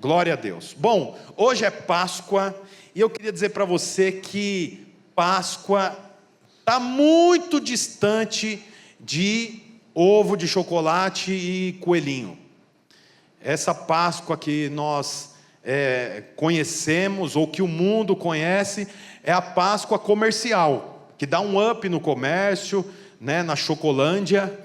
Glória a Deus. Bom, hoje é Páscoa e eu queria dizer para você que Páscoa está muito distante de ovo de chocolate e coelhinho. Essa Páscoa que nós conhecemos, ou que o mundo conhece, é a Páscoa comercial, que dá um up no comércio, né, na Chocolândia.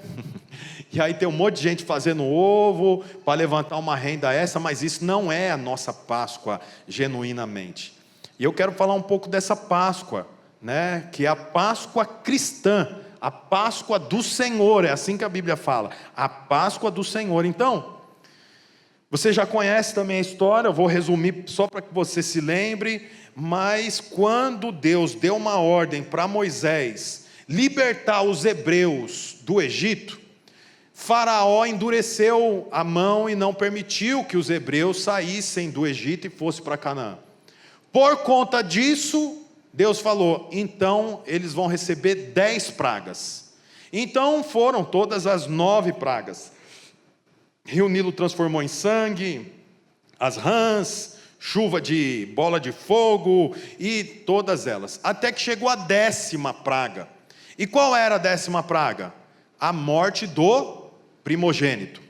E aí tem um monte de gente fazendo ovo para levantar uma renda extra, mas isso não é a nossa Páscoa genuinamente. E eu quero falar um pouco dessa Páscoa, né, que é a Páscoa cristã, a Páscoa do Senhor, é assim que a Bíblia fala, a Páscoa do Senhor. Então, você já conhece também a história, eu vou resumir só para que você se lembre, mas quando Deus deu uma ordem para Moisés libertar os hebreus do Egito, Faraó endureceu a mão e não permitiu que os hebreus saíssem do Egito e fossem para Canaã. Por conta disso, Deus falou, então eles vão receber 10 pragas. Então foram todas as 9 pragas. Rio Nilo transformou em sangue, as rãs, chuva de bola de fogo e todas elas. Até que chegou a 10ª praga. E qual era a 10ª praga? A morte do primogênito.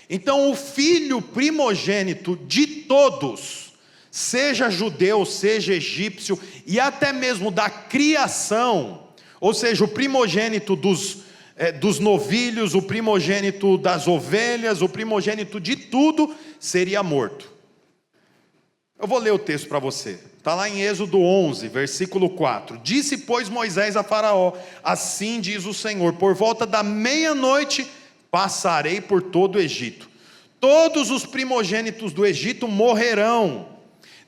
Então o filho primogênito de todos, seja judeu, seja egípcio, e até mesmo da criação, ou seja, o primogênito dos novilhos, o primogênito das ovelhas, o primogênito de tudo, seria morto. Eu vou ler o texto para você, está lá em Êxodo 11, versículo 4, disse pois Moisés a Faraó, assim diz o Senhor, por volta da meia-noite, passarei por todo o Egito, todos os primogênitos do Egito morrerão,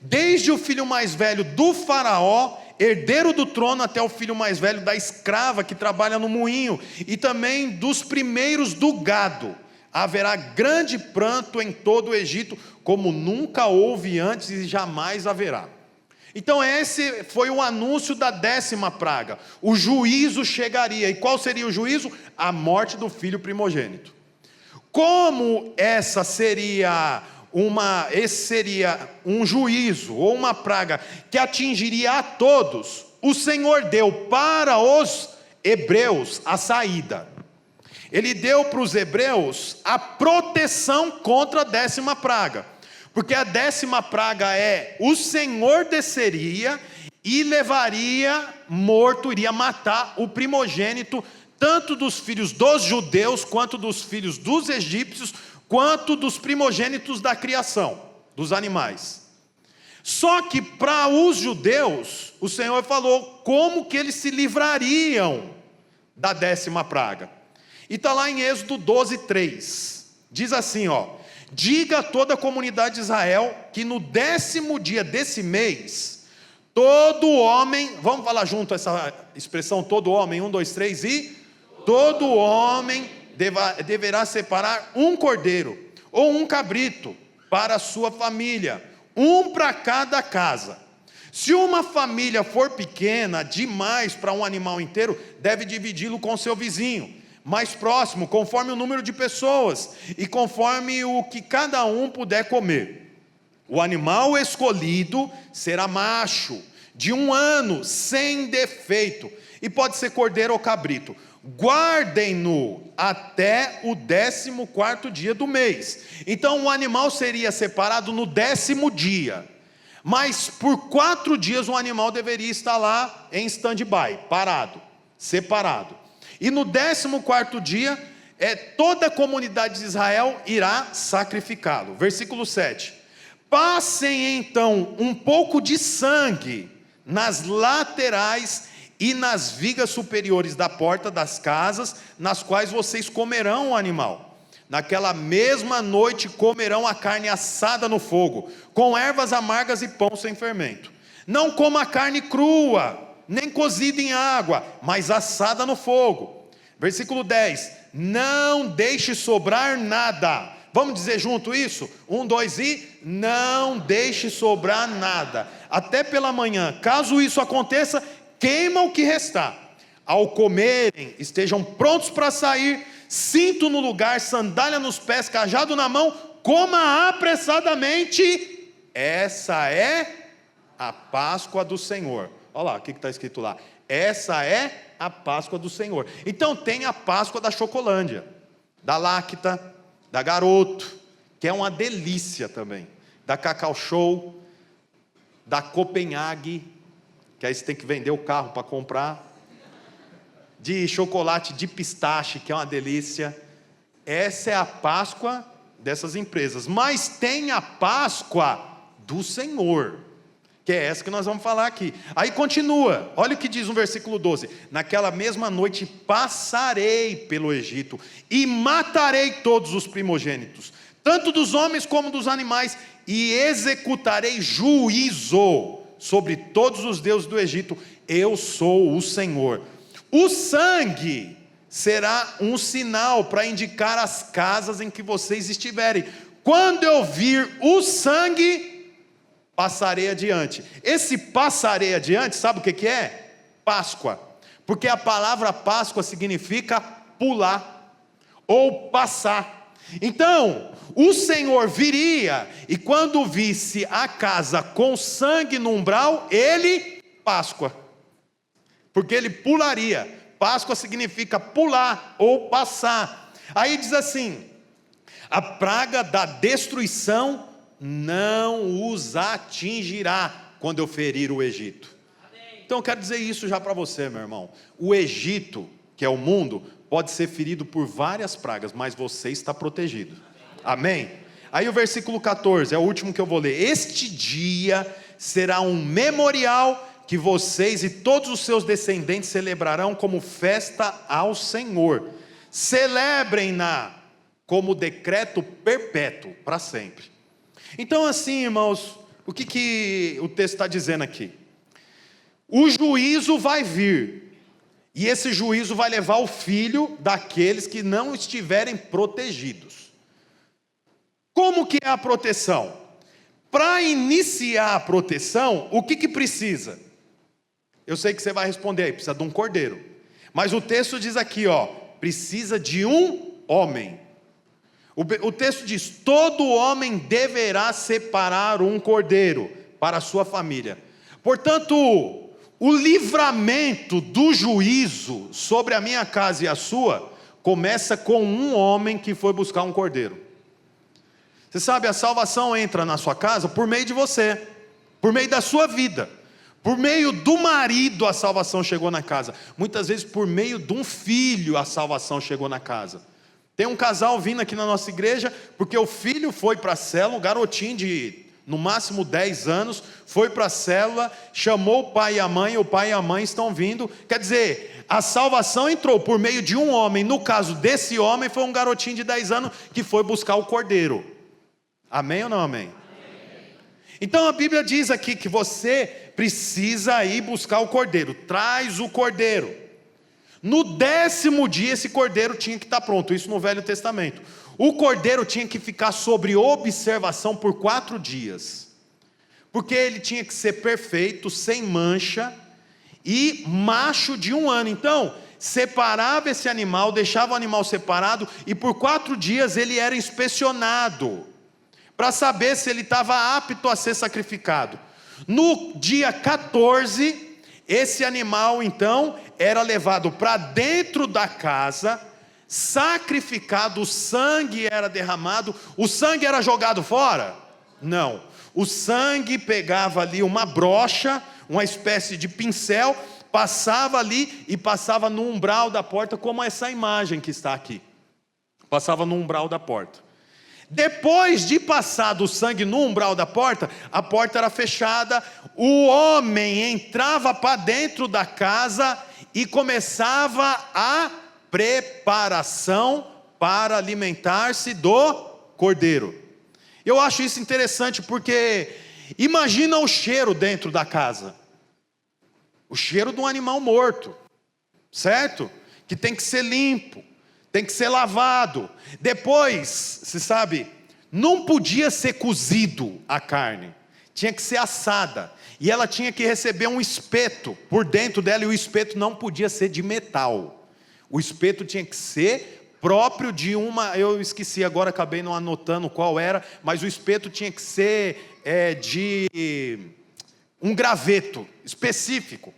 desde o filho mais velho do Faraó, herdeiro do trono, até o filho mais velho da escrava que trabalha no moinho, e também dos primeiros do gado. Haverá grande pranto em todo o Egito, como nunca houve antes e jamais haverá. Então esse foi o anúncio da 10ª praga, o juízo chegaria, e qual seria o juízo? A morte do filho primogênito. Como esse seria um juízo, ou uma praga, que atingiria a todos, o Senhor deu para os hebreus a saída, Ele deu para os hebreus a proteção contra a 10ª praga, porque a 10ª praga o Senhor desceria e levaria morto, iria matar o primogênito, tanto dos filhos dos judeus, quanto dos filhos dos egípcios, quanto dos primogênitos da criação, dos animais. Só que para os judeus, o Senhor falou como que eles se livrariam da 10ª praga. E está lá em Êxodo 12, 3, diz assim, diga a toda a comunidade de Israel, que no 10º dia desse mês, todo homem, vamos falar junto essa expressão, todo homem, 1, 2, 3, e todo homem deverá separar um cordeiro, ou um cabrito, para a sua família, um para cada casa. Se uma família for pequena demais para um animal inteiro, deve dividi-lo com seu vizinho mais próximo, conforme o número de pessoas, e conforme o que cada um puder comer. O animal escolhido será macho, de 1 ano, sem defeito, e pode ser cordeiro ou cabrito. Guardem-no até o 14º dia do mês. Então o animal seria separado no 10º dia, mas por 4 dias o animal deveria estar lá em stand-by, parado, separado. E no 14º dia, toda a comunidade de Israel irá sacrificá-lo. Versículo 7. Passem então um pouco de sangue nas laterais e nas vigas superiores da porta das casas, nas quais vocês comerão o animal. Naquela mesma noite comerão a carne assada no fogo, com ervas amargas e pão sem fermento. Não coma a carne crua, nem cozida em água, mas assada no fogo. Versículo 10, não deixe sobrar nada. Vamos dizer junto isso? 1, 2 e não deixe sobrar nada. Até pela manhã, caso isso aconteça, queima o que restar. Ao comerem, estejam prontos para sair, cinto no lugar, sandália nos pés, cajado na mão, coma apressadamente, essa é a Páscoa do Senhor. Olha lá, o que está escrito lá? Essa é a Páscoa do Senhor. Então tem a Páscoa da Chocolândia, da Lacta, da Garoto, que é uma delícia também, da Cacau Show, da Copenhague, que aí você tem que vender o carro para comprar, de chocolate de pistache, que é uma delícia. Essa é a Páscoa dessas empresas. Mas tem a Páscoa do Senhor, que é essa que nós vamos falar aqui. Aí continua, olha o que diz no versículo 12: naquela mesma noite passarei pelo Egito e matarei todos os primogênitos, tanto dos homens como dos animais, e executarei juízo sobre todos os deuses do Egito. Eu sou o Senhor. O sangue será um sinal para indicar as casas em que vocês estiverem. Quando eu vir o sangue, passarei adiante. Esse passarei adiante, sabe o que é? Páscoa. Porque a palavra Páscoa significa pular ou passar. Então, o Senhor viria, e quando visse a casa com sangue no umbral, ele, Páscoa, porque ele pularia. Páscoa significa pular ou passar. Aí diz assim: a praga da destruição não os atingirá quando eu ferir o Egito. Então eu quero dizer isso já para você, meu irmão. O Egito, que é o mundo, pode ser ferido por várias pragas, mas você está protegido. Amém? Aí o versículo 14, é o último que eu vou ler. Este dia será um memorial que vocês e todos os seus descendentes celebrarão como festa ao Senhor. Celebrem-na como decreto perpétuo, para sempre. Então assim, irmãos, o que o texto está dizendo aqui? O juízo vai vir, e esse juízo vai levar o filho daqueles que não estiverem protegidos. Como que é a proteção? Para iniciar a proteção, o que precisa? Eu sei que você vai responder aí, precisa de um cordeiro. Mas o texto diz aqui, precisa de um homem. O texto diz: todo homem deverá separar um cordeiro para a sua família. Portanto, o livramento do juízo sobre a minha casa e a sua começa com um homem que foi buscar um cordeiro. Você sabe, a salvação entra na sua casa por meio de você, por meio da sua vida. Por meio do marido a salvação chegou na casa. Muitas vezes por meio de um filho a salvação chegou na casa. Tem um casal vindo aqui na nossa igreja, porque o filho foi para a célula, um garotinho de no máximo 10 anos, foi para a célula, chamou o pai e a mãe estão vindo. Quer dizer, a salvação entrou por meio de um homem. No caso desse homem foi um garotinho de 10 anos que foi buscar o cordeiro. Amém ou não amém? Então a Bíblia diz aqui que você precisa ir buscar o cordeiro. Traz o cordeiro. No 10º dia esse cordeiro tinha que estar pronto. Isso no Velho Testamento. O cordeiro tinha que ficar sobre observação por 4 dias. Porque ele tinha que ser perfeito, sem mancha e macho de 1 ano. Então separava esse animal, deixava o animal separado, e por 4 dias ele era inspecionado, para saber se ele estava apto a ser sacrificado. No dia 14, esse animal então era levado para dentro da casa, sacrificado, o sangue era derramado. O sangue era jogado fora? Não. O sangue pegava ali uma brocha, uma espécie de pincel, passava ali e passava no umbral da porta, como essa imagem que está aqui. Passava no umbral da porta. Depois de passado o sangue no umbral da porta, a porta era fechada, o homem entrava para dentro da casa e começava a preparação para alimentar-se do cordeiro. Eu acho isso interessante porque imagina o cheiro dentro da casa. O cheiro de um animal morto, certo? Que tem que ser limpo, tem que ser lavado. Depois, você sabe, não podia ser cozido a carne, tinha que ser assada. E ela tinha que receber um espeto por dentro dela, e o espeto não podia ser de metal. O espeto tinha que ser próprio de uma, eu esqueci agora, acabei não anotando qual era, mas o espeto tinha que ser de um graveto específico.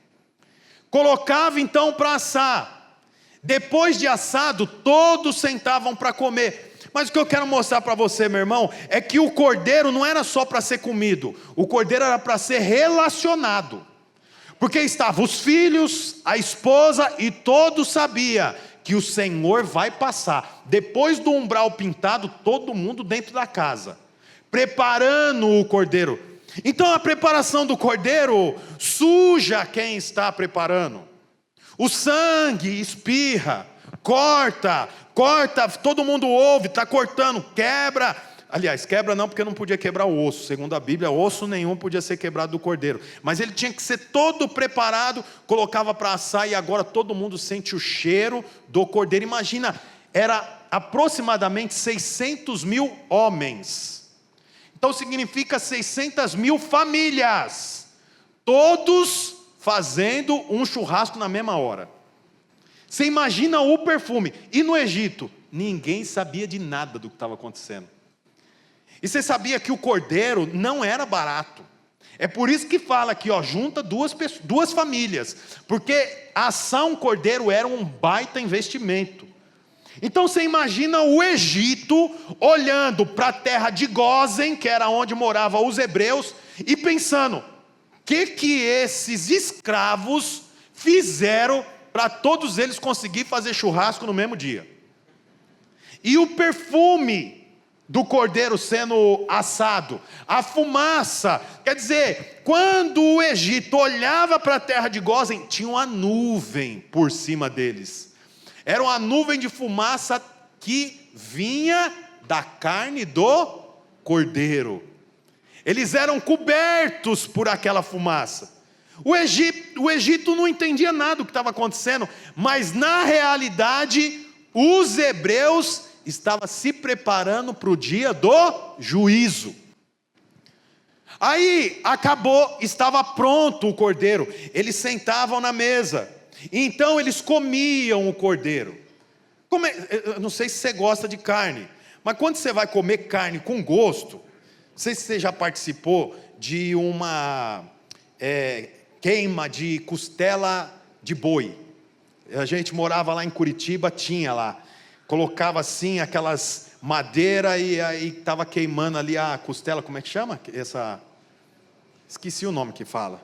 Colocava então para assar. Depois de assado, todos sentavam para comer. Mas o que eu quero mostrar para você, meu irmão, é que o cordeiro não era só para ser comido, o cordeiro era para ser relacionado. Porque estavam os filhos, a esposa, e todos sabiam que o Senhor vai passar. Depois do umbral pintado, todo mundo dentro da casa, preparando o cordeiro. Então a preparação do cordeiro suja quem está preparando. O sangue espirra, corta, todo mundo ouve, está cortando, quebra. Aliás, quebra não, porque não podia quebrar o osso. Segundo a Bíblia, osso nenhum podia ser quebrado do cordeiro. Mas ele tinha que ser todo preparado, colocava para assar, e agora todo mundo sente o cheiro do cordeiro. Imagina, era aproximadamente 600 mil homens. Então significa 600 mil famílias, todos fazendo um churrasco na mesma hora. Você imagina o perfume. E no Egito, ninguém sabia de nada do que estava acontecendo. E você sabia que o cordeiro não era barato. É por isso que fala aqui, junta duas famílias. Porque assar um cordeiro era um baita investimento. Então você imagina o Egito olhando para a terra de Gósen, que era onde moravam os hebreus, e pensando: o que esses escravos fizeram para todos eles conseguir fazer churrasco no mesmo dia? E o perfume do cordeiro sendo assado, a fumaça, quer dizer, quando o Egito olhava para a terra de Gósen, tinha uma nuvem por cima deles. Era uma nuvem de fumaça que vinha da carne do cordeiro. Eles eram cobertos por aquela fumaça. O Egito não entendia nada do que estava acontecendo, mas na realidade, os hebreus estavam se preparando para o dia do juízo. Aí acabou, estava pronto o cordeiro, eles sentavam na mesa. Então eles comiam o cordeiro. Eu não sei se você gosta de carne, mas quando você vai comer carne com gosto, não sei se você já participou de uma queima de costela de boi. A gente morava lá em Curitiba, tinha lá, colocava assim aquelas madeiras e aí estava queimando ali a costela, como é que chama? Esqueci o nome que fala.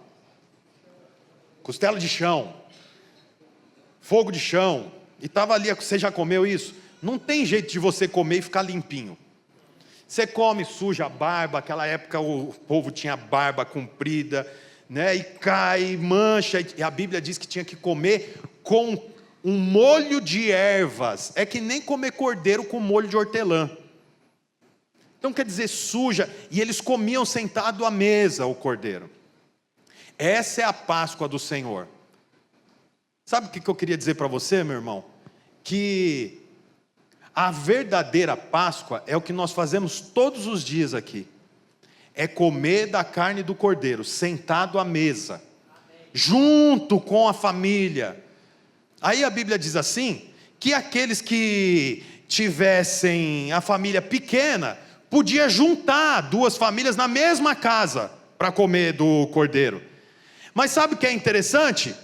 Costela de chão. Fogo de chão, e estava ali. Você já comeu isso? Não tem jeito de você comer e ficar limpinho. Você come, suja a barba. Aquela época o povo tinha barba comprida, né? E cai, mancha, e a Bíblia diz que tinha que comer com um molho de ervas. É que nem comer cordeiro com molho de hortelã. Então quer dizer, suja. E eles comiam sentado à mesa o cordeiro. Essa é a Páscoa do Senhor. Sabe o que eu queria dizer para você, meu irmão? Que a verdadeira Páscoa é o que nós fazemos todos os dias aqui. É comer da carne do cordeiro, sentado à mesa. Amém. Junto com a família. Aí a Bíblia diz assim, que aqueles que tivessem a família pequena, podia juntar duas famílias na mesma casa, para comer do cordeiro. Mas sabe o que é interessante?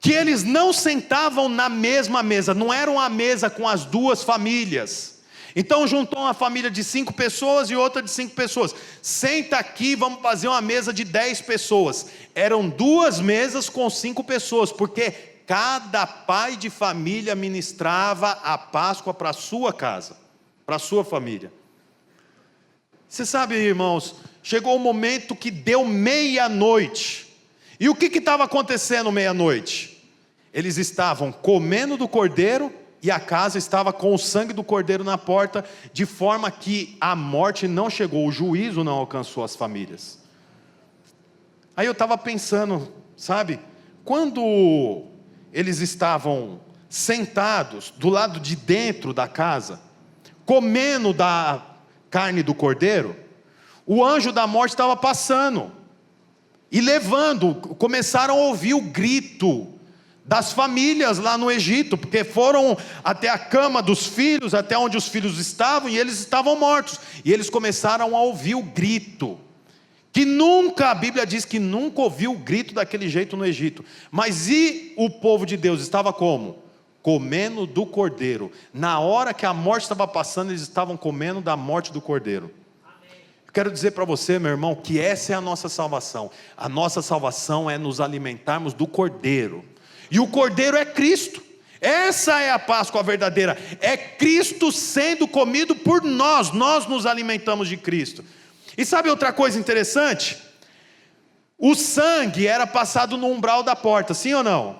Que eles não sentavam na mesma mesa, não era uma mesa com as duas famílias. Então juntou uma família de 5 pessoas e outra de 5 pessoas. Senta aqui, vamos fazer uma mesa de 10 pessoas. Eram 2 mesas com 5 pessoas, porque cada pai de família ministrava a Páscoa para a sua casa, para a sua família. Você sabe, irmãos, chegou o momento que deu meia-noite. E o que estava acontecendo meia-noite? Eles estavam comendo do cordeiro e a casa estava com o sangue do cordeiro na porta, de forma que a morte não chegou, o juízo não alcançou as famílias. Aí eu estava pensando, sabe, quando eles estavam sentados do lado de dentro da casa, comendo da carne do cordeiro, o anjo da morte estava passando e levando. Começaram a ouvir o grito das famílias lá no Egito, porque foram até a cama dos filhos, até onde os filhos estavam, e eles estavam mortos, e eles começaram a ouvir o grito, que nunca, a Bíblia diz que nunca ouviu o grito daquele jeito no Egito, mas e o povo de Deus estava como? Comendo do cordeiro. Na hora que a morte estava passando, eles estavam comendo da morte do cordeiro. Eu quero dizer para você, meu irmão, que essa é a nossa salvação. A nossa salvação é nos alimentarmos do cordeiro, e o cordeiro é Cristo. Essa é a Páscoa verdadeira, é Cristo sendo comido por nós, nós nos alimentamos de Cristo. E sabe outra coisa interessante? O sangue era passado no umbral da porta, sim ou não?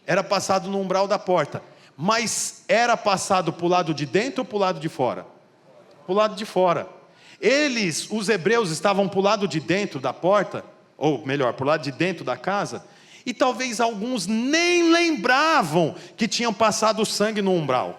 Era passado no umbral da porta, mas era passado para o lado de dentro ou para o lado de fora? Para o lado de fora. Eles, os hebreus, estavam para o lado de dentro da porta, ou melhor, para o lado de dentro da casa, e talvez alguns nem lembravam que tinham passado o sangue no umbral.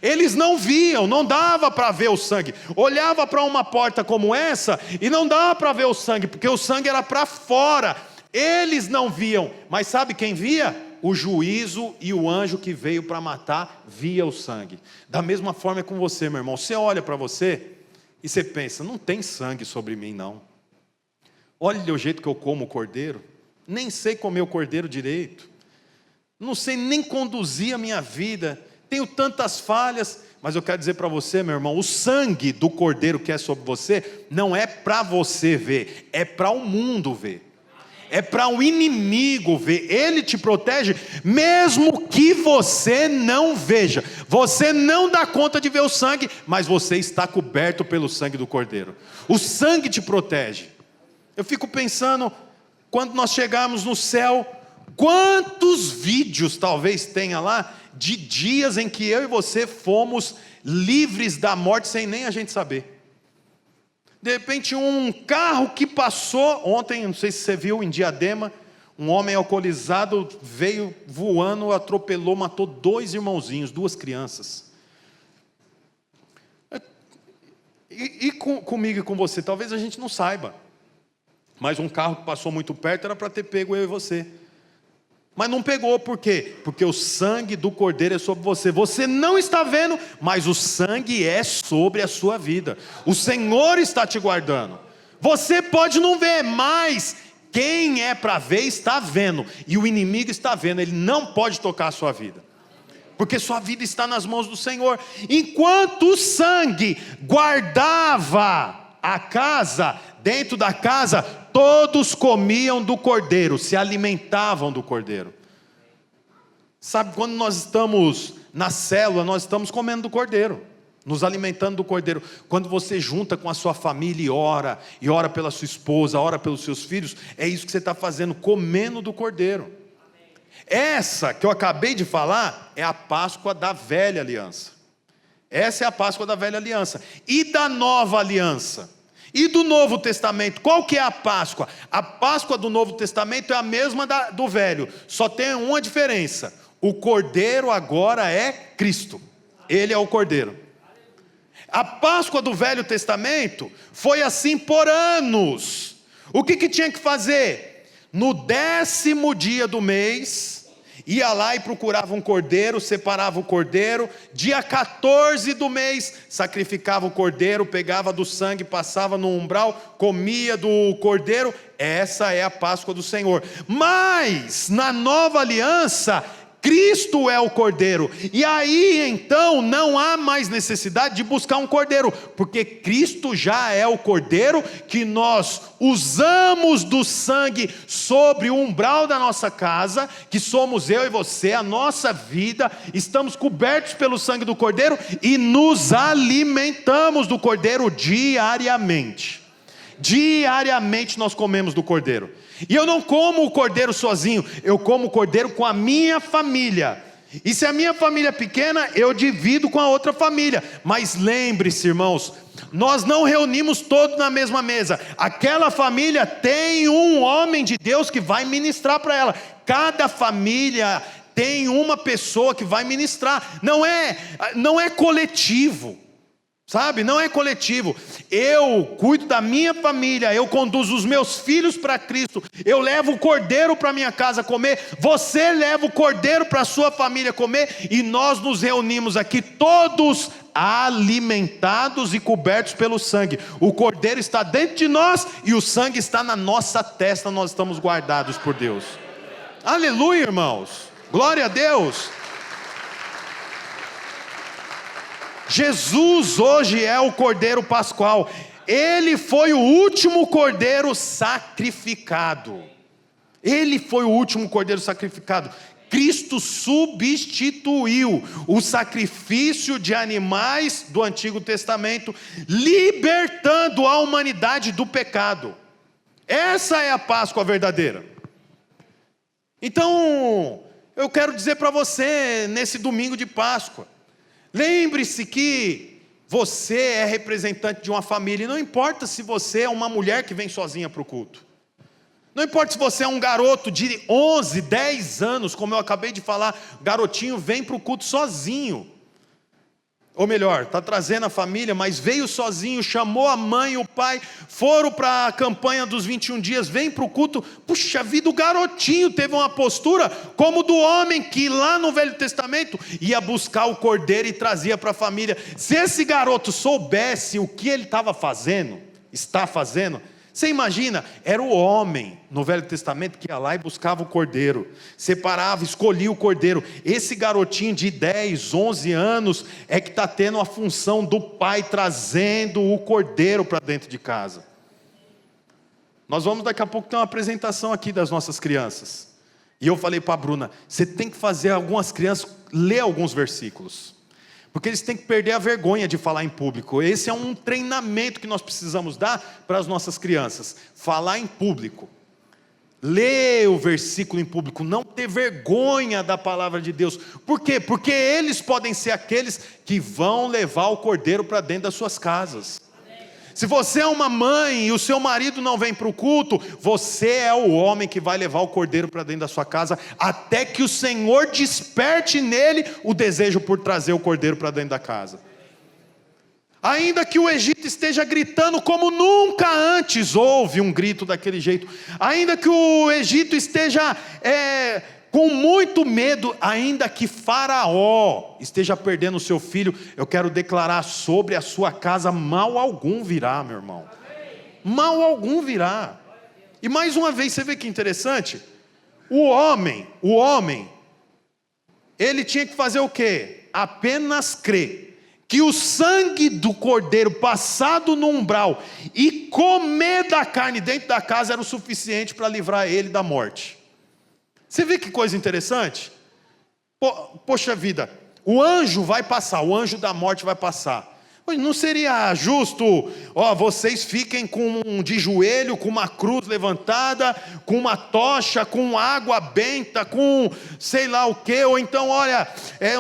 Eles não viam, não dava para ver o sangue. Olhava para uma porta como essa e não dava para ver o sangue, porque o sangue era para fora. Eles não viam, mas sabe quem via? O juízo e o anjo que veio para matar via o sangue. Da mesma forma é com você, meu irmão. Você olha para você e você pensa, não tem sangue sobre mim não. Olha o jeito que eu como o cordeiro. Nem sei comer o cordeiro direito, não sei nem conduzir a minha vida, tenho tantas falhas, mas eu quero dizer para você, meu irmão, o sangue do cordeiro que é sobre você, não é para você ver, é para o mundo ver, é para o inimigo ver. Ele te protege, mesmo que você não veja, você não dá conta de ver o sangue, mas você está coberto pelo sangue do cordeiro, o sangue te protege. Eu fico pensando, quando nós chegarmos no céu, quantos vídeos talvez tenha lá, de dias em que eu e você fomos livres da morte, sem nem a gente saber. De repente um carro que passou, ontem, não sei se você viu, em Diadema, um homem alcoolizado veio voando, atropelou, matou 2 irmãozinhos, 2 crianças. Comigo e com você, talvez a gente não saiba, mas um carro que passou muito perto era para ter pego eu e você. Mas não pegou, por quê? Porque o sangue do cordeiro é sobre você. Você não está vendo, mas o sangue é sobre a sua vida. O Senhor está te guardando. Você pode não ver, mas quem é para ver está vendo. E o inimigo está vendo, ele não pode tocar a sua vida, porque sua vida está nas mãos do Senhor. Enquanto o sangue guardava a casa, dentro da casa, todos comiam do cordeiro, se alimentavam do cordeiro. Sabe, quando nós estamos na célula, nós estamos comendo do cordeiro, nos alimentando do cordeiro. Quando você junta com a sua família e ora pela sua esposa, ora pelos seus filhos, é isso que você está fazendo, comendo do cordeiro. Essa que eu acabei de falar é a Páscoa da velha aliança. Essa é a Páscoa da velha aliança. E da nova aliança? E do Novo Testamento? Qual que é a Páscoa? A Páscoa do Novo Testamento é a mesma do Velho, só tem uma diferença: o Cordeiro agora é Cristo, Ele é o Cordeiro. A Páscoa do Velho Testamento foi assim por anos. O que tinha que fazer? No 10º dia do mês, ia lá e procurava um cordeiro, separava o cordeiro, dia 14 do mês, sacrificava o cordeiro, pegava do sangue, passava no umbral, comia do cordeiro. Essa é a Páscoa do Senhor. Mas, na nova aliança, Cristo é o cordeiro, e aí então não há mais necessidade de buscar um cordeiro, porque Cristo já é o cordeiro que nós usamos do sangue sobre o umbral da nossa casa, que somos eu e você, a nossa vida, estamos cobertos pelo sangue do cordeiro e nos alimentamos do cordeiro diariamente. Diariamente nós comemos do cordeiro. E eu não como o cordeiro sozinho, eu como o cordeiro com a minha família. E se a minha família é pequena, eu divido com a outra família. Mas lembre-se, irmãos, nós não reunimos todos na mesma mesa. Aquela família tem um homem de Deus que vai ministrar para ela. Cada família tem uma pessoa que vai ministrar. Não é coletivo. Sabe, não é coletivo. Eu cuido da minha família, eu conduzo os meus filhos para Cristo, eu levo o cordeiro para minha casa comer, você leva o cordeiro para a sua família comer, e nós nos reunimos aqui todos alimentados e cobertos pelo sangue. O cordeiro está dentro de nós e o sangue está na nossa testa, nós estamos guardados por Deus. Aleluia, irmãos, glória a Deus. Jesus hoje é o Cordeiro Pascual. Ele foi o último Cordeiro sacrificado. Ele foi o último Cordeiro sacrificado. Cristo substituiu o sacrifício de animais do Antigo Testamento, libertando a humanidade do pecado. Essa é a Páscoa verdadeira. Então, eu quero dizer para você, nesse domingo de Páscoa, lembre-se que você é representante de uma família, e não importa se você é uma mulher que vem sozinha para o culto, não importa se você é um garoto de 11, 10 anos, como eu acabei de falar, garotinho vem para o culto sozinho, ou melhor, está trazendo a família, mas veio sozinho, chamou a mãe e o pai, foram para a campanha dos 21 dias, vem para o culto. Puxa vida, o garotinho teve uma postura como do homem que lá no Velho Testamento ia buscar o cordeiro e trazia para a família. Se esse garoto soubesse o que ele está fazendo, você imagina, era o homem no Velho Testamento que ia lá e buscava o cordeiro, separava, escolhia o cordeiro. Esse garotinho de 10, 11 anos é que está tendo a função do pai trazendo o cordeiro para dentro de casa. Nós vamos daqui a pouco ter uma apresentação aqui das nossas crianças, e eu falei para a Bruna, você tem que fazer algumas crianças ler alguns versículos, porque eles têm que perder a vergonha de falar em público. Esse é um treinamento que nós precisamos dar para as nossas crianças, falar em público, ler o versículo em público, não ter vergonha da palavra de Deus. Por quê? Porque eles podem ser aqueles que vão levar o cordeiro para dentro das suas casas. Se você é uma mãe e o seu marido não vem para o culto, você é o homem que vai levar o cordeiro para dentro da sua casa, até que o Senhor desperte nele o desejo por trazer o cordeiro para dentro da casa. Ainda que o Egito esteja gritando como nunca antes houve um grito daquele jeito, ainda que o Egito esteja com muito medo, ainda que Faraó esteja perdendo o seu filho, eu quero declarar sobre a sua casa, mal algum virá, meu irmão. Mal algum virá. E mais uma vez, você vê que interessante? O homem, ele tinha que fazer o quê? Apenas crer que o sangue do cordeiro passado no umbral e comer da carne dentro da casa era o suficiente para livrar ele da morte. Você vê que coisa interessante? Poxa vida, o anjo vai passar, o anjo da morte vai passar. Não seria justo, vocês fiquem de joelho, com uma cruz levantada, com uma tocha, com água benta, com sei lá o que, ou então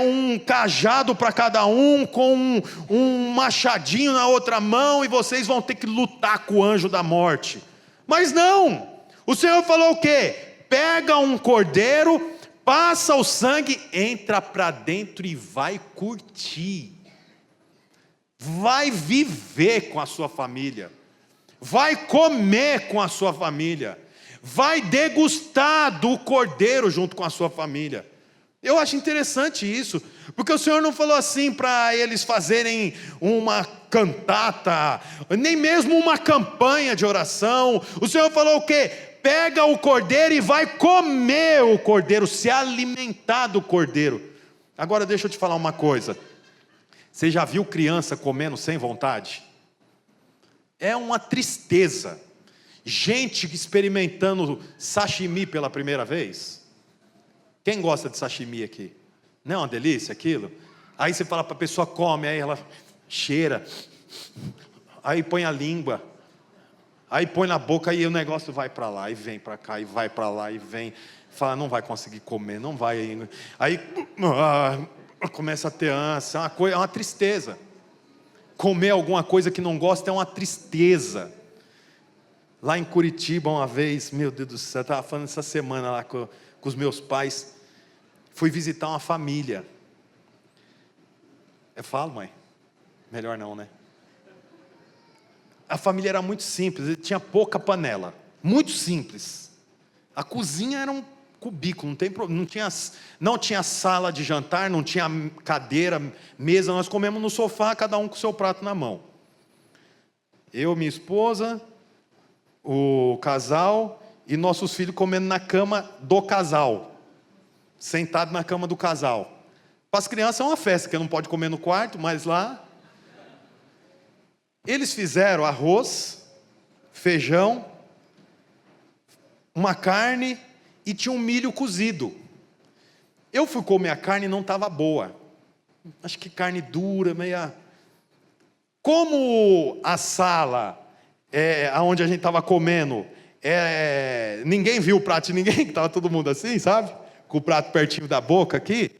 um cajado para cada um, com um machadinho na outra mão, e vocês vão ter que lutar com o anjo da morte. Mas não, o Senhor falou o quê? Pega um cordeiro, passa o sangue, entra para dentro e vai curtir. Vai viver com a sua família, vai comer com a sua família, vai degustar do cordeiro junto com a sua família. Eu acho interessante isso, porque o Senhor não falou assim para eles fazerem uma cantata, nem mesmo uma campanha de oração. O Senhor falou o quê? Pega o cordeiro e vai comer o cordeiro, se alimentar do cordeiro. Agora deixa eu te falar uma coisa. Você já viu criança comendo sem vontade? É uma tristeza. Gente experimentando sashimi pela primeira vez. Quem gosta de sashimi aqui? Não é uma delícia aquilo? Aí você fala para a pessoa, come, aí ela cheira, aí põe a língua, aí põe na boca e o negócio vai para lá, e vem para cá, e vai para lá, e vem. Fala, não vai conseguir comer, não vai. Aí começa a ter ânsia, é uma tristeza. Comer alguma coisa que não gosta é uma tristeza. Lá em Curitiba uma vez, meu Deus do céu, eu estava falando essa semana lá com os meus pais, fui visitar uma família. Eu falo, mãe? Melhor não, né? A família era muito simples, ele tinha pouca panela, muito simples. A cozinha era um cubículo, não tinha sala de jantar, não tinha cadeira, mesa, nós comemos no sofá, cada um com o seu prato na mão. Eu, minha esposa, o casal e nossos filhos comendo na cama do casal, sentado na cama do casal. Para as crianças é uma festa, que não pode comer no quarto, mas lá... Eles fizeram arroz, feijão, uma carne e tinha um milho cozido. Eu fui comer a carne e não estava boa. Acho que carne dura, meia... Como a sala, onde a gente estava comendo, ninguém viu o prato de ninguém, que estava todo mundo assim, sabe? Com o prato pertinho da boca aqui.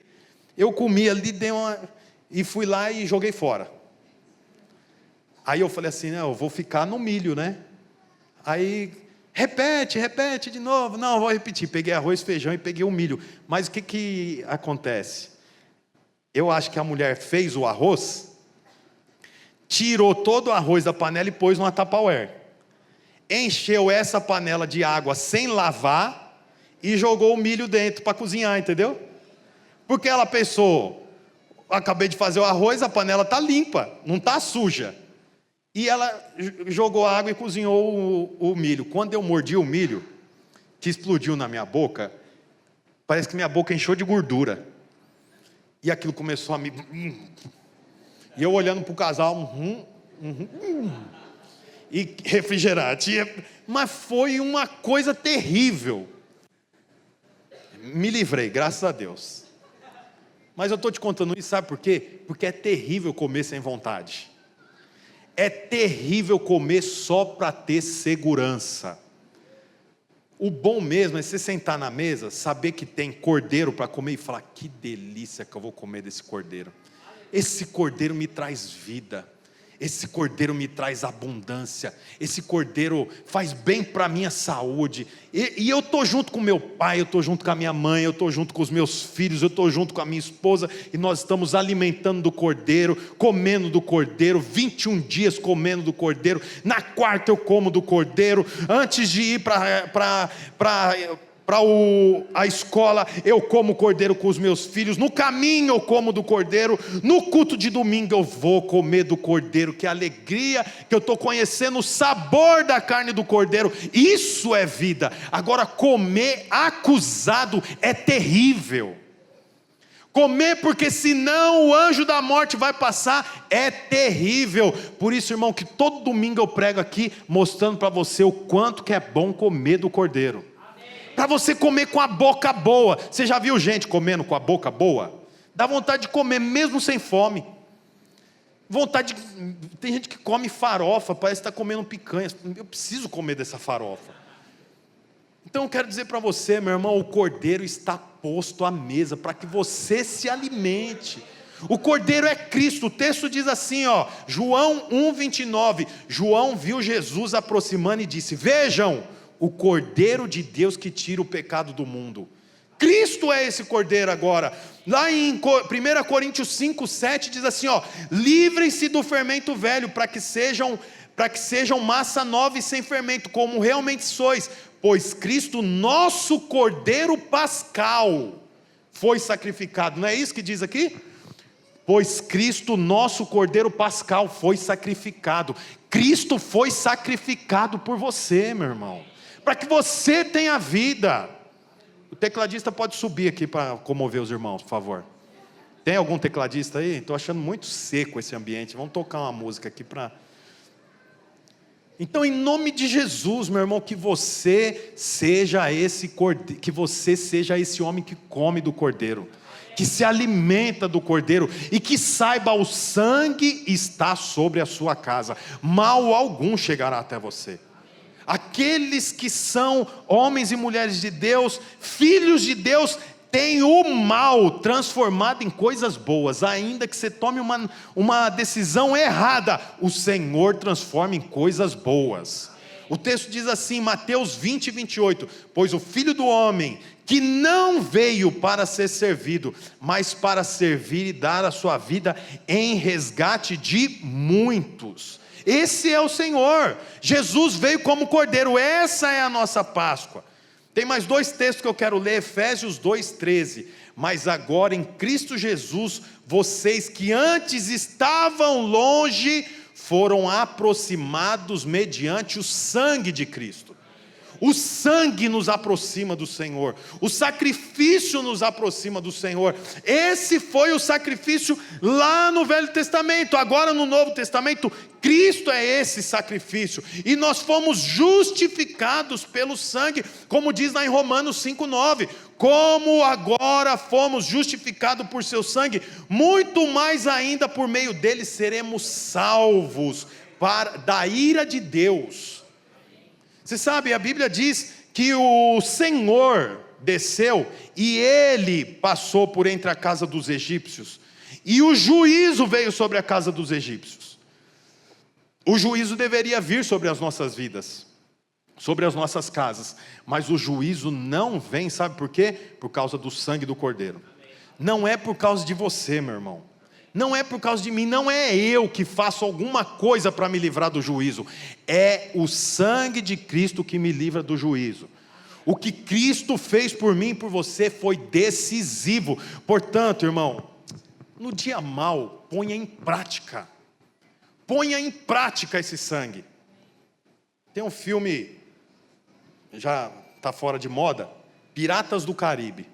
Eu comi ali, e fui lá e joguei fora. Aí eu falei assim, eu vou ficar no milho, né? Aí, repete de novo. Não, eu vou repetir. Peguei arroz, feijão e peguei o milho. Mas o que acontece? Eu acho que a mulher fez o arroz, tirou todo o arroz da panela e pôs numa Tupperware. Encheu essa panela de água sem lavar e jogou o milho dentro para cozinhar, entendeu? Porque ela pensou, acabei de fazer o arroz, a panela está limpa, não está suja. E ela jogou água e cozinhou o milho. Quando eu mordi o milho, que explodiu na minha boca, parece que minha boca encheu de gordura. E aquilo começou a me... E eu olhando para o casal, e refrigerante. Mas foi uma coisa terrível. Me livrei, graças a Deus. Mas eu estou te contando isso, sabe por quê? Porque é terrível comer sem vontade. É terrível comer só para ter segurança. O bom mesmo é você sentar na mesa, saber que tem cordeiro para comer e falar, que delícia que eu vou comer desse cordeiro. Esse cordeiro me traz vida. Esse cordeiro me traz abundância. Esse cordeiro faz bem para a minha saúde. E eu estou junto com meu pai, eu estou junto com a minha mãe, eu estou junto com os meus filhos, eu estou junto com a minha esposa. E nós estamos alimentando do cordeiro, comendo do cordeiro, 21 dias comendo do cordeiro. Na quarta eu como do cordeiro. Antes de ir para a escola, eu como cordeiro com os meus filhos. No caminho eu como do cordeiro. No culto de domingo eu vou comer do cordeiro. Que alegria que eu estou conhecendo o sabor da carne do cordeiro. Isso é vida. Agora, comer acusado é terrível. Comer porque senão o anjo da morte vai passar é terrível. Por isso, irmão, que todo domingo eu prego aqui mostrando para você o quanto que é bom comer do cordeiro. Para você comer com a boca boa. Você já viu gente comendo com a boca boa? Dá vontade de comer mesmo sem fome. Tem gente que come farofa, parece que está comendo picanha. Eu preciso comer dessa farofa. Então eu quero dizer para você, meu irmão, o cordeiro está posto à mesa para que você se alimente. O cordeiro é Cristo. O texto diz assim, João 1:29. João viu Jesus aproximando e disse, vejam, o Cordeiro de Deus que tira o pecado do mundo. Cristo é esse Cordeiro agora. Lá em 1 Coríntios 5:7 diz assim, livrem-se do fermento velho, para que sejam massa nova e sem fermento, como realmente sois, pois Cristo, nosso Cordeiro Pascal, foi sacrificado. Não é isso que diz aqui? Pois Cristo, nosso Cordeiro Pascal, foi sacrificado. Cristo foi sacrificado por você, meu irmão, para que você tenha vida. O tecladista pode subir aqui para comover os irmãos, por favor. Tem algum tecladista aí? Estou achando muito seco esse ambiente. Vamos tocar uma música aqui para... Então, em nome de Jesus, meu irmão, que você seja esse cordeiro, que você seja esse homem que come do cordeiro, que se alimenta do cordeiro, e que saiba, o sangue está sobre a sua casa, mal algum chegará até você. Aqueles que são homens e mulheres de Deus, filhos de Deus, têm o mal transformado em coisas boas. Ainda que você tome uma decisão errada, o Senhor transforma em coisas boas. O texto diz assim, Mateus 20, 28, pois o Filho do Homem, que não veio para ser servido, mas para servir e dar a sua vida em resgate de muitos. Esse é o Senhor, Jesus veio como Cordeiro, essa é a nossa Páscoa. Tem mais 2 textos que eu quero ler, Efésios 2,13, mas agora em Cristo Jesus, vocês que antes estavam longe, foram aproximados mediante o sangue de Cristo. O sangue nos aproxima do Senhor, o sacrifício nos aproxima do Senhor. Esse foi o sacrifício lá no Velho Testamento. Agora no Novo Testamento, Cristo é esse sacrifício, e nós fomos justificados pelo sangue, como diz lá em Romanos 5,9, como agora fomos justificados por seu sangue, muito mais ainda por meio dele seremos salvos da ira de Deus. Você sabe, a Bíblia diz que o Senhor desceu e ele passou por entre a casa dos egípcios, e o juízo veio sobre a casa dos egípcios. O juízo deveria vir sobre as nossas vidas, sobre as nossas casas, mas o juízo não vem, sabe por quê? Por causa do sangue do Cordeiro. Não é por causa de você, meu irmão, não é por causa de mim, não é eu que faço alguma coisa para me livrar do juízo, é o sangue de Cristo que me livra do juízo. O que Cristo fez por mim e por você foi decisivo. Portanto, irmão, no dia mau, ponha em prática esse sangue. Tem um filme, já está fora de moda, Piratas do Caribe.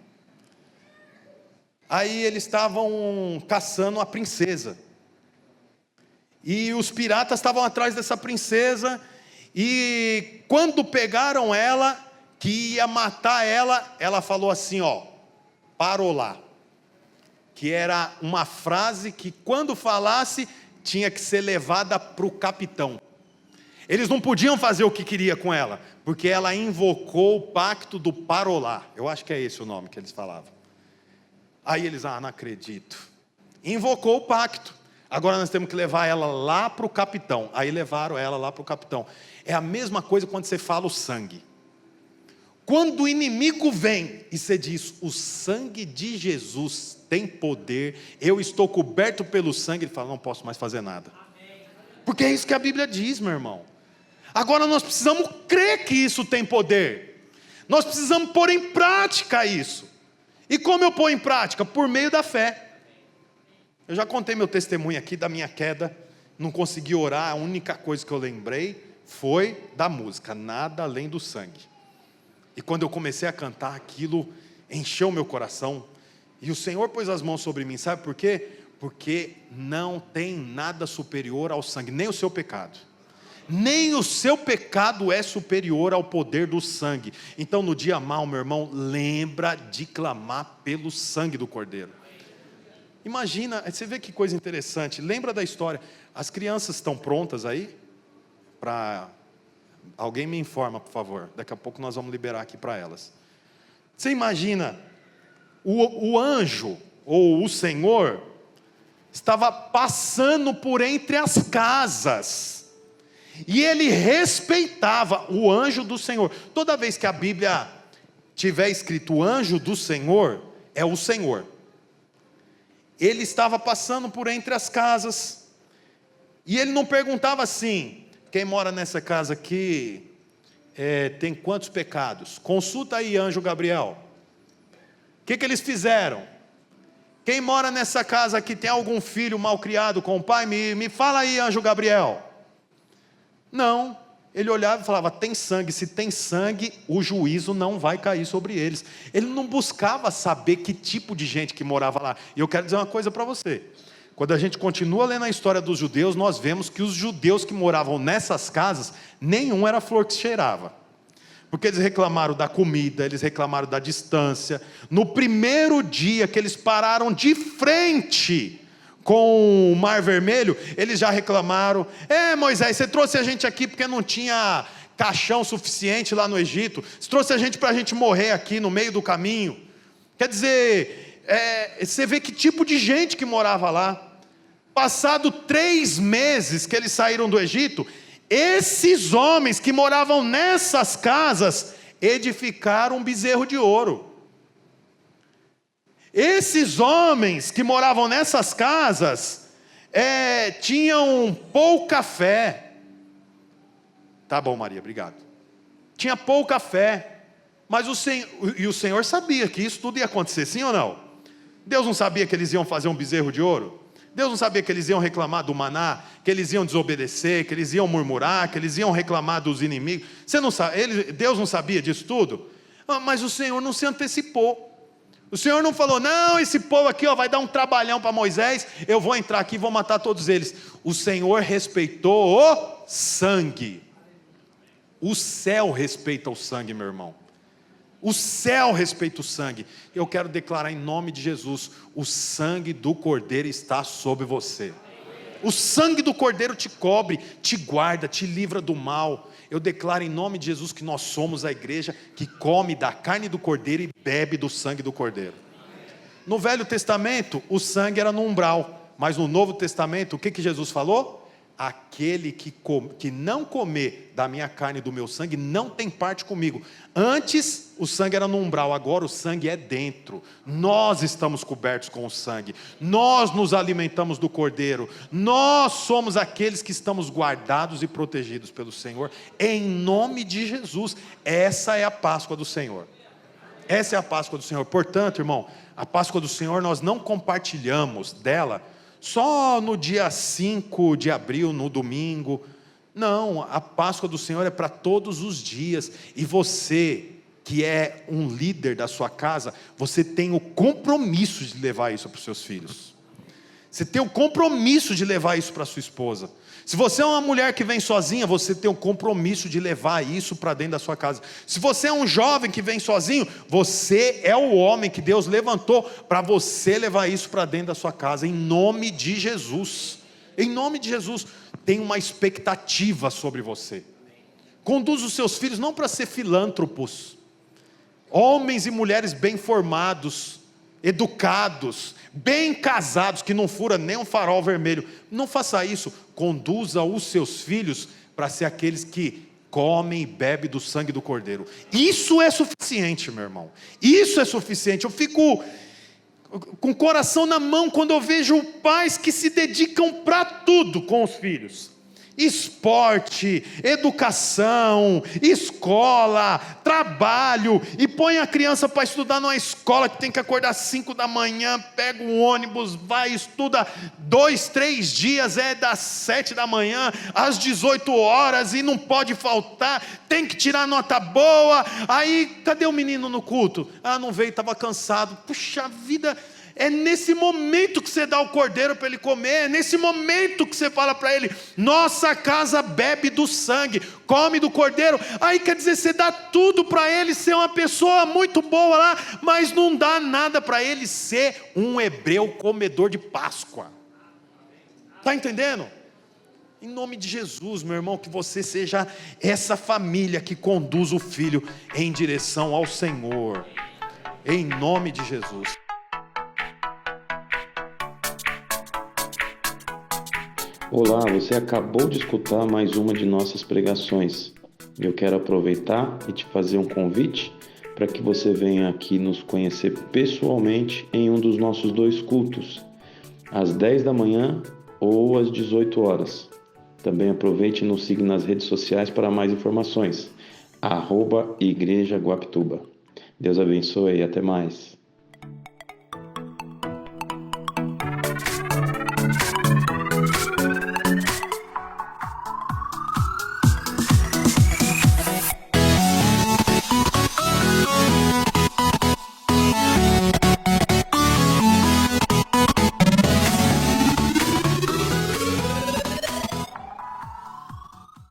Aí eles estavam caçando a princesa, e os piratas estavam atrás dessa princesa, e quando pegaram ela, que ia matar ela, ela falou assim, parou lá, que era uma frase que quando falasse, tinha que ser levada para o capitão. Eles não podiam fazer o que queria com ela, porque ela invocou o pacto do parolá. Eu acho que é esse o nome que eles falavam. Aí eles, não acredito. Invocou o pacto. Agora nós temos que levar ela lá para o capitão. Aí levaram ela lá para o capitão. É a mesma coisa quando você fala o sangue. Quando o inimigo vem e você diz, o sangue de Jesus tem poder, eu estou coberto pelo sangue, ele fala, não posso mais fazer nada. Porque é isso que a Bíblia diz, meu irmão. Agora nós precisamos crer que isso tem poder. Nós precisamos pôr em prática isso. E como eu ponho em prática? Por meio da fé. Eu já contei meu testemunho aqui da minha queda, não consegui orar, a única coisa que eu lembrei foi da música, nada além do sangue. E quando eu comecei a cantar, aquilo encheu meu coração, e o Senhor pôs as mãos sobre mim, sabe por quê? Porque não tem nada superior ao sangue, nem o seu pecado. Nem o seu pecado é superior ao poder do sangue. Então no dia mau, meu irmão, lembra de clamar pelo sangue do Cordeiro. Imagina, você vê que coisa interessante, lembra da história, as crianças estão prontas aí? Alguém me informa, por favor, daqui a pouco nós vamos liberar aqui para elas. Você imagina, o anjo, ou o Senhor, estava passando por entre as casas, e ele respeitava o anjo do Senhor. Toda vez que a Bíblia tiver escrito o anjo do Senhor, é o Senhor. Ele estava passando por entre as casas, e ele não perguntava assim, quem mora nessa casa aqui tem quantos pecados? Consulta aí, anjo Gabriel. O que eles fizeram? Quem mora nessa casa aqui tem algum filho mal criado com o pai? Me fala aí, anjo Gabriel. Não, ele olhava e falava, tem sangue, se tem sangue, o juízo não vai cair sobre eles. Ele não buscava saber que tipo de gente que morava lá. E eu quero dizer uma coisa para você, quando a gente continua lendo a história dos judeus, nós vemos que os judeus que moravam nessas casas, nenhum era flor que cheirava. Porque eles reclamaram da comida, eles reclamaram da distância. No primeiro dia que eles pararam de frente com o Mar Vermelho, eles já reclamaram, Moisés, você trouxe a gente aqui porque não tinha caixão suficiente lá no Egito, você trouxe a gente para a gente morrer aqui no meio do caminho. Quer dizer, você vê que tipo de gente que morava lá. Passado 3 meses que eles saíram do Egito, Esses homens que moravam nessas casas edificaram um bezerro de ouro. Esses homens que moravam nessas casas tinham pouca fé. Tá bom, Maria, obrigado. Tinha pouca fé, mas o Senhor sabia que isso tudo ia acontecer, sim ou não? Deus não sabia que eles iam fazer um bezerro de ouro? Deus não sabia que eles iam reclamar do maná, que eles iam desobedecer, que eles iam murmurar, que eles iam reclamar dos inimigos? Você não sabe, Deus não sabia disso tudo? Mas o Senhor não se antecipou. O Senhor não falou, não, esse povo aqui vai dar um trabalhão para Moisés, eu vou entrar aqui e vou matar todos eles. O Senhor respeitou o sangue. O céu respeita o sangue, meu irmão. O céu respeita o sangue. Eu quero declarar em nome de Jesus: o sangue do Cordeiro está sobre você. O sangue do Cordeiro te cobre, te guarda, te livra do mal. Eu declaro em nome de Jesus que nós somos a igreja que come da carne do Cordeiro e bebe do sangue do Cordeiro. No Velho Testamento, o sangue era no umbral, mas no Novo Testamento, o que Jesus falou? Aquele que não comer da minha carne e do meu sangue não tem parte comigo. Antes o sangue era no umbral, agora o sangue é dentro. Nós estamos cobertos com o sangue, nós nos alimentamos do Cordeiro, nós somos aqueles que estamos guardados e protegidos pelo Senhor, em nome de Jesus. Essa é a Páscoa do Senhor. Essa é a Páscoa do Senhor. Portanto, irmão, a Páscoa do Senhor nós não compartilhamos dela só no dia 5 de abril, no domingo. Não, a Páscoa do Senhor é para todos os dias. E você, que é um líder da sua casa, você tem o compromisso de levar isso para os seus filhos. Você tem o compromisso de levar isso para a sua esposa. Se você é uma mulher que vem sozinha, você tem o compromisso de levar isso para dentro da sua casa. Se você é um jovem que vem sozinho, você é o homem que Deus levantou para você levar isso para dentro da sua casa, em nome de Jesus. Em nome de Jesus, tem uma expectativa sobre você. Conduz os seus filhos não para ser filântropos, homens e mulheres bem formados, educados, bem casados, que não fura nem um farol vermelho. Não faça isso. Conduza os seus filhos para ser aqueles que comem e bebem do sangue do Cordeiro. Isso é suficiente, meu irmão. Isso é suficiente. Eu fico com o coração na mão quando eu vejo pais que se dedicam para tudo com os filhos. Esporte, educação, escola, trabalho, e põe a criança para estudar numa escola que tem que acordar às 5 da manhã, pega um ônibus, vai, estuda 2, 3 dias, das 7 da manhã às 18 horas, e não pode faltar, tem que tirar nota boa. Aí, cadê o menino no culto? Não veio, estava cansado. Puxa vida. É nesse momento que você dá o cordeiro para ele comer, é nesse momento que você fala para ele: nossa casa bebe do sangue, come do cordeiro. Aí quer dizer, você dá tudo para ele ser uma pessoa muito boa lá, mas não dá nada para ele ser um hebreu comedor de Páscoa. Está entendendo? Em nome de Jesus, meu irmão, que você seja essa família que conduz o filho em direção ao Senhor, em nome de Jesus. Olá, você acabou de escutar mais uma de nossas pregações. Eu quero aproveitar e te fazer um convite para que você venha aqui nos conhecer pessoalmente em um dos nossos 2 cultos, às 10 da manhã ou às 18 horas. Também aproveite e nos siga nas redes sociais para mais informações. @Igreja Guapituba. Deus abençoe e até mais.